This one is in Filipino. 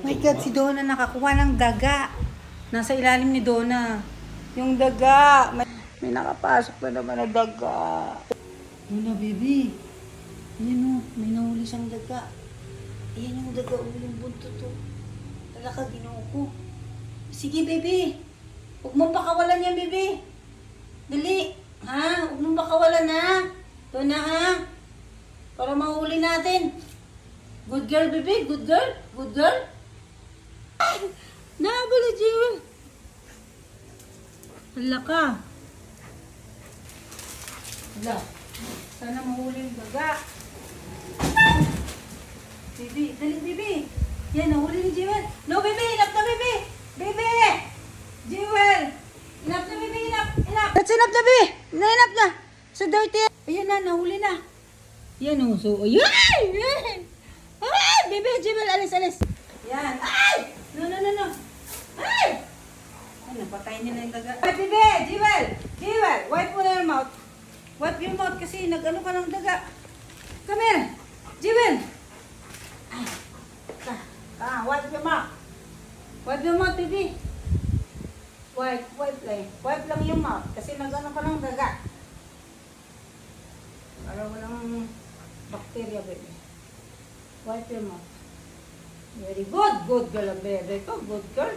My God, si Donna nakakuha ng daga. Nasa ilalim ni Donna. Yung daga. May nakapasok na naman na daga. Donna, baby. Ayan o, may nahuli siyang daga. Ayan yung daga, yung buntot to. Talaka, ginoo ko. Sige, baby. Huwag mong pakawalan yan, baby. Dali. Ha? Huwag mong pakawalan, ha? Donna, ha? Para mahuli natin. Good girl, baby. Good girl. Good girl. Nabala, Jewel. Hala ka. Hala. Sana mahuli yung daga. Baby, dali, baby. Yan, nahuli ni Jewel. No, baby. Enough na, baby. Baby. Jewel. Enough na, baby. Enough. Enough. That's enough na, baby. Enough na. So dirty. Ayan na, nahuli na. Yan, oh. So, ayan. Ay, baby. Jewel, alis, alis. Yan. Ay! No, no, no, no. Ay! Ay, napatay niya na yung daga. Ay, bebe! Jewel! Jewel! Wipe mo na your mouth. Wipe your mouth kasi nag-ano ka ng daga. Come here! Jewel! Ay! Wipe your mouth. Wipe your mouth, baby. Wipe lang. Wipe lang yung mouth kasi nag-ano ka ng daga. Para walang bacteria, baby. Wipe your mouth. Very good. Good girl, baby. Good girl.